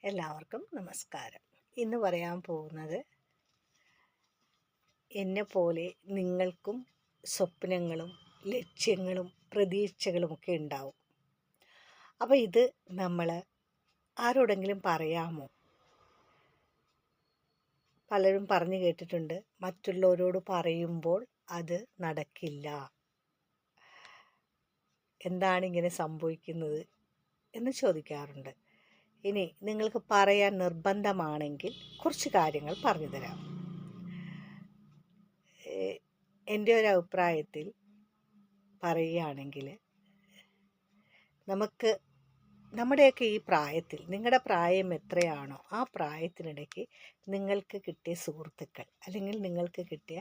എല്ലാവർക്കും നമസ്കാരം. ഇന്ന് പറയാൻ പോകുന്നത് എന്നെപ്പോലെ നിങ്ങൾക്കും സ്വപ്നങ്ങളും ലക്ഷ്യങ്ങളും പ്രതീക്ഷകളുമൊക്കെ ഉണ്ടാവും. അപ്പോൾ ഇത് നമ്മൾ ആരോടെങ്കിലും പറയാമോ? പലരും പറഞ്ഞു കേട്ടിട്ടുണ്ട്, മറ്റുള്ളവരോട് പറയുമ്പോൾ അത് നടക്കില്ല. എന്താണ് ഇങ്ങനെ സംഭവിക്കുന്നത് എന്ന് ചോദിക്കാറുണ്ട്. ഇനി നിങ്ങൾക്ക് പറയാൻ നിർബന്ധമാണെങ്കിൽ കുറച്ച് കാര്യങ്ങൾ പറഞ്ഞു തരാം. എൻ്റെ ഒരു അഭിപ്രായത്തിൽ പറയുകയാണെങ്കിൽ, നമുക്ക് നമ്മുടെയൊക്കെ ഈ പ്രായത്തിൽ, നിങ്ങളുടെ പ്രായം എത്രയാണോ ആ പ്രായത്തിനിടയ്ക്ക് നിങ്ങൾക്ക് കിട്ടിയ സുഹൃത്തുക്കൾ, അല്ലെങ്കിൽ നിങ്ങൾക്ക് കിട്ടിയ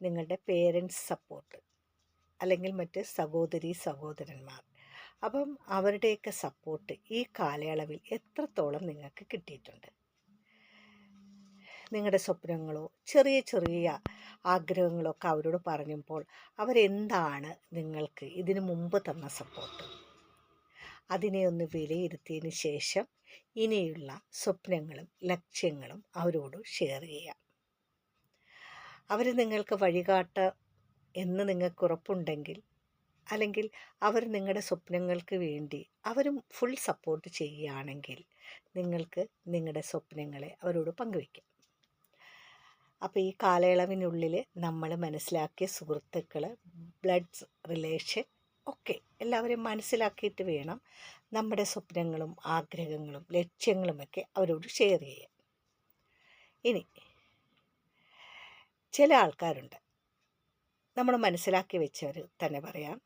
നിങ്ങളുടെ പേരൻസ് സപ്പോർട്ട്, അല്ലെങ്കിൽ മറ്റ് സഹോദരന്മാർ, അപ്പം അവരുടെയൊക്കെ സപ്പോർട്ട് ഈ കാലയളവിൽ എത്രത്തോളം നിങ്ങൾക്ക് കിട്ടിയിട്ടുണ്ട്? നിങ്ങളുടെ സ്വപ്നങ്ങളോ ചെറിയ ചെറിയ ആഗ്രഹങ്ങളൊക്കെ അവരോട് പറഞ്ഞപ്പോൾ അവരെന്താണ് നിങ്ങൾക്ക് ഇതിനു മുമ്പ് തന്ന സപ്പോർട്ട്? അതിനെ ഒന്ന് വിലയിരുത്തിയതിന് ശേഷം ഇനിയുള്ള സ്വപ്നങ്ങളും ലക്ഷ്യങ്ങളും അവരോട് ഷെയർ ചെയ്യാം. അവർ നിങ്ങൾക്ക് വഴികാട്ട എന്ന് നിങ്ങൾക്ക് ഉറപ്പുണ്ടെങ്കിൽ, അല്ലെങ്കിൽ അവർ നിങ്ങളുടെ സ്വപ്നങ്ങൾക്ക് വേണ്ടി അവരും ഫുൾ സപ്പോർട്ട് ചെയ്യുകയാണെങ്കിൽ, നിങ്ങൾക്ക് നിങ്ങളുടെ സ്വപ്നങ്ങളെ അവരോട് പങ്കുവയ്ക്കാം. അപ്പോൾ ഈ കാലയളവിനുള്ളിൽ നമ്മൾ മനസ്സിലാക്കിയ സുഹൃത്തുക്കൾ, ബ്ലഡ് റിലേഷൻ ഒക്കെ എല്ലാവരെയും മനസ്സിലാക്കിയിട്ട് വേണം നമ്മുടെ സ്വപ്നങ്ങളും ആഗ്രഹങ്ങളും ലക്ഷ്യങ്ങളുമൊക്കെ അവരോട് ഷെയർ ചെയ്യാൻ. ഇനി ചില ആൾക്കാരുണ്ട്, നമ്മൾ മനസ്സിലാക്കി വെച്ചവർ തന്നെ പറയാം.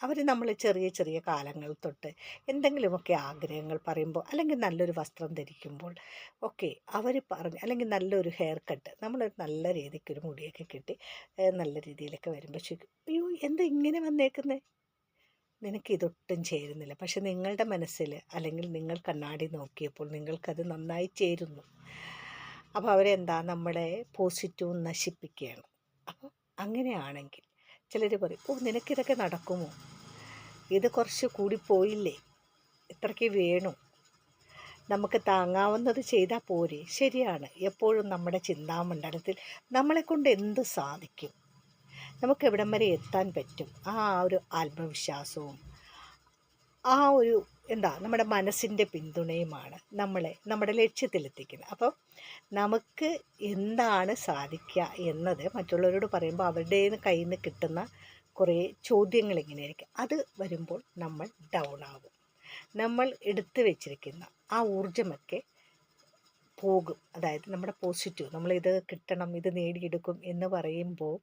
അവർ നമ്മൾ ചെറിയ ചെറിയ കാലങ്ങൾ തൊട്ട് എന്തെങ്കിലുമൊക്കെ ആഗ്രഹങ്ങൾ പറയുമ്പോൾ, അല്ലെങ്കിൽ നല്ലൊരു വസ്ത്രം ധരിക്കുമ്പോൾ ഒക്കെ അവർ പറഞ്ഞ്, അല്ലെങ്കിൽ നല്ലൊരു ഹെയർ കട്ട്, നമ്മളൊരു നല്ല രീതിക്കൊരു മുടിയൊക്കെ കെട്ടി നല്ല രീതിയിലൊക്കെ വരുമ്പോൾ ചോദിക്കും, അയ്യോ എന്താ ഇങ്ങനെ വന്നേക്കുന്നത്, നിനക്കിതൊട്ടും ചേരുന്നില്ല. പക്ഷെ നിങ്ങളുടെ മനസ്സിൽ, അല്ലെങ്കിൽ നിങ്ങൾ കണ്ണാടി നോക്കിയപ്പോൾ നിങ്ങൾക്കത് നന്നായി ചേരുന്നു. അപ്പോൾ അവരെന്താ, നമ്മുടെ പോസിറ്റീവ് നശിപ്പിക്കുകയാണ്. അപ്പോൾ അങ്ങനെയാണെങ്കിൽ ചിലർ പറയും, ഓ നിനക്കിതൊക്കെ നടക്കുമോ, ഇത് കുറച്ച് കൂടിപ്പോയില്ലേ, ഇത്രയ്ക്ക് വേണു, നമുക്ക് താങ്ങാവുന്നത് ചെയ്താൽ പോരെ. ശരിയാണ്, എപ്പോഴും നമ്മുടെ ചിന്താമണ്ഡലത്തിൽ നമ്മളെക്കൊണ്ട് എന്ത് സാധിക്കും, നമുക്ക് എവിടം വരെ എത്താൻ പറ്റും, ആ ഒരു ആത്മവിശ്വാസവും ആ ഒരു നമ്മുടെ മനസ്സിൻ്റെ പിന്തുണയുമാണ് നമ്മളെ നമ്മുടെ ലക്ഷ്യത്തിലെത്തിക്കുന്നത്. അപ്പം നമുക്ക് എന്താണ് സാധിക്കുക എന്നത് മറ്റുള്ളവരോട് പറയുമ്പോൾ അവരുടെ കയ്യിൽ നിന്ന് കിട്ടുന്ന കുറേ ചോദ്യങ്ങൾ ഇങ്ങനെയായിരിക്കും. അത് വരുമ്പോൾ നമ്മൾ ഡൗൺ ആകും. നമ്മൾ എടുത്തു വെച്ചിരിക്കുന്ന ആ ഊർജ്ജമൊക്കെ പോകും. അതായത് നമ്മുടെ പോസിറ്റീവ്, നമ്മളിത് കിട്ടണം, ഇത് നേടിയെടുക്കും എന്ന് പറയുമ്പോൾ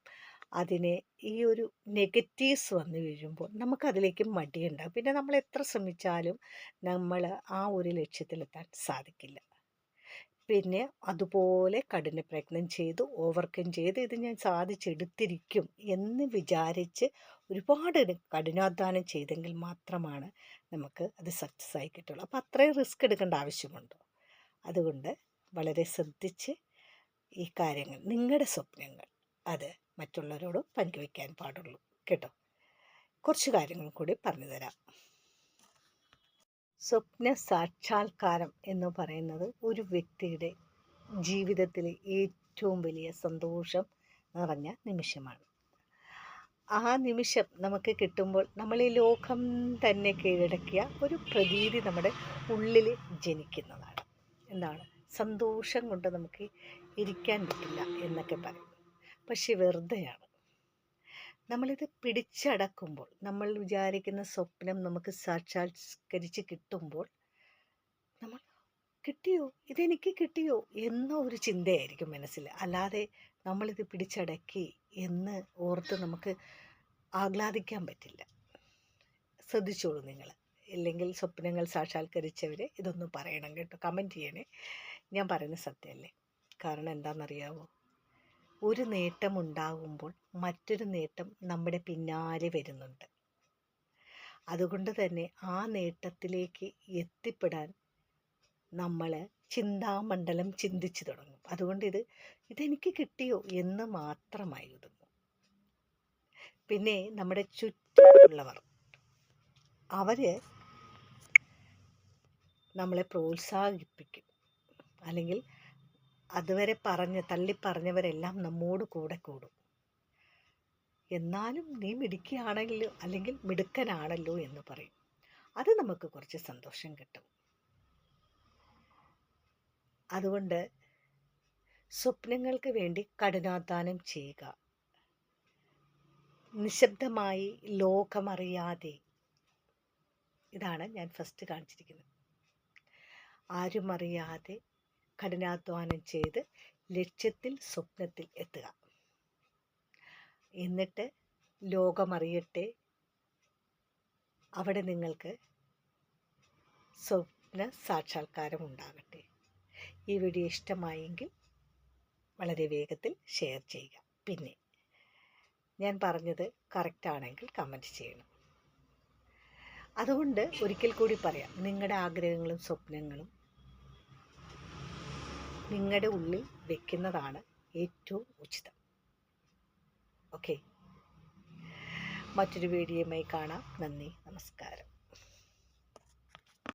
അതിനെ ഈ ഒരു നെഗറ്റീവ്സ് വന്നു വീഴുമ്പോൾ നമുക്കതിലേക്ക് മടിയുണ്ടാകും. പിന്നെ നമ്മൾ എത്ര ശ്രമിച്ചാലും നമ്മൾ ആ ഒരു ലക്ഷ്യത്തിലെത്താൻ സാധിക്കില്ല. പിന്നെ അതുപോലെ കഠിന പ്രയത്നം ചെയ്ത് ഓവർകം ചെയ്ത് ഇത് ഞാൻ സാധിച്ചെടുത്തിരിക്കും എന്ന് വിചാരിച്ച് ഒരുപാട് കഠിനാധ്വാനം ചെയ്തെങ്കിൽ മാത്രമാണ് നമുക്ക് അത് സക്സസ് ആയി കിട്ടുള്ളൂ. അപ്പോൾ അത്രയും റിസ്ക് എടുക്കേണ്ട ആവശ്യമുണ്ടോ? അതുകൊണ്ട് വളരെ ശ്രദ്ധിച്ച് ഈ കാര്യങ്ങൾ, നിങ്ങളുടെ സ്വപ്നങ്ങൾ, അത് മറ്റുള്ളവരോട് പങ്കുവയ്ക്കാൻ പാടുള്ളൂ കേട്ടോ. കുറച്ച് കാര്യങ്ങൾ കൂടി പറഞ്ഞു തരാം. സ്വപ്ന സാക്ഷാത്കാരം എന്ന് പറയുന്നത് ഒരു വ്യക്തിയുടെ ജീവിതത്തിലെ ഏറ്റവും വലിയ സന്തോഷം നിറഞ്ഞ നിമിഷമാണ്. ആ നിമിഷം നമുക്ക് കിട്ടുമ്പോൾ നമ്മൾ ഈ ലോകം തന്നെ കീഴടക്കിയ ഒരു പ്രതീതി നമ്മുടെ ഉള്ളിൽ ജനിക്കുന്നതാണ്. എന്താണ്, സന്തോഷം കൊണ്ട് നമുക്ക് ഇരിക്കാൻ പറ്റില്ല എന്നൊക്കെ പറയും. പക്ഷെ വെറുതെയാണ്. നമ്മളിത് പിടിച്ചടക്കുമ്പോൾ, നമ്മൾ വിചാരിക്കുന്ന സ്വപ്നം നമുക്ക് സാക്ഷാത്കരിച്ച് കിട്ടുമ്പോൾ നമ്മൾ കിട്ടിയോ, ഇതെനിക്ക് കിട്ടിയോ എന്ന ഒരു ചിന്തയായിരിക്കും മനസ്സിൽ. അല്ലാതെ നമ്മളിത് പിടിച്ചടക്കി എന്ന് ഓർത്ത് നമുക്ക് ആഹ്ലാദിക്കാൻ പറ്റില്ല. ശ്രദ്ധിച്ചോളൂ നിങ്ങൾ. ഇല്ലെങ്കിൽ സ്വപ്നങ്ങൾ സാക്ഷാത്കരിച്ചവർ ഇതൊന്നും പറയണം കേട്ടോ, കമൻറ്റ് ചെയ്യണേ. ഞാൻ പറയുന്ന സത്യമല്ലേ? കാരണം എന്താണെന്നറിയാവോ, ഒരു നേട്ടമുണ്ടാകുമ്പോൾ മറ്റൊരു നേട്ടം നമ്മുടെ പിന്നാലെ വരുന്നുണ്ട്. അതുകൊണ്ട് തന്നെ ആ നേട്ടത്തിലേക്ക് എത്തിപ്പെടാൻ നമ്മൾ ചിന്താമണ്ഡലം ചിന്തിച്ചു തുടങ്ങും. അതുകൊണ്ട് ഇതെനിക്ക് കിട്ടിയോ എന്ന് മാത്രമായി ഒതുങ്ങും. പിന്നെ നമ്മുടെ ചുറ്റുമുള്ളവർ, അവർ നമ്മളെ പ്രോത്സാഹിപ്പിക്കും. അല്ലെങ്കിൽ അതുവരെ തള്ളിപ്പറഞ്ഞവരെല്ലാം നമ്മോട് കൂടെ കൂടും. എന്നാലും നീ മിടുക്കിയാണല്ലോ അല്ലെങ്കിൽ മിടുക്കനാണല്ലോ എന്ന് പറയും. അത് നമുക്ക് കുറച്ച് സന്തോഷം കിട്ടും. അതുകൊണ്ട് സ്വപ്നങ്ങൾക്ക് വേണ്ടി കഠിനാധ്വാനം ചെയ്യുക. നിശബ്ദമായി, ലോകമറിയാതെ. ഇതാണ് ഞാൻ ഫസ്റ്റ് കാണിച്ചിരിക്കുന്നത്. ആരും അറിയാതെ കഠിനാധ്വാനം ചെയ്ത് ലക്ഷ്യത്തിൽ, സ്വപ്നത്തിൽ എത്തുക. എന്നിട്ട് ലോകമറിയട്ടെ. അവിടെ നിങ്ങൾക്ക് സ്വപ്ന സാക്ഷാത്കാരം ഉണ്ടാകട്ടെ. ഈ വീഡിയോ ഇഷ്ടമായെങ്കിൽ വളരെ വേഗത്തിൽ ഷെയർ ചെയ്യുക. പിന്നെ ഞാൻ പറഞ്ഞത് കറക്റ്റാണെങ്കിൽ കമൻറ്റ് ചെയ്യണം. അതുകൊണ്ട് ഒരിക്കൽ കൂടി പറയാം, നിങ്ങളുടെ ആഗ്രഹങ്ങളും സ്വപ്നങ്ങളും നിങ്ങളുടെ ഉള്ളിൽ വെക്കുന്നതാണ് ഏറ്റവും ഉചിതം. ഓക്കെ, മറ്റൊരു വീഡിയോയുമായി കാണാം. നന്ദി, നമസ്കാരം.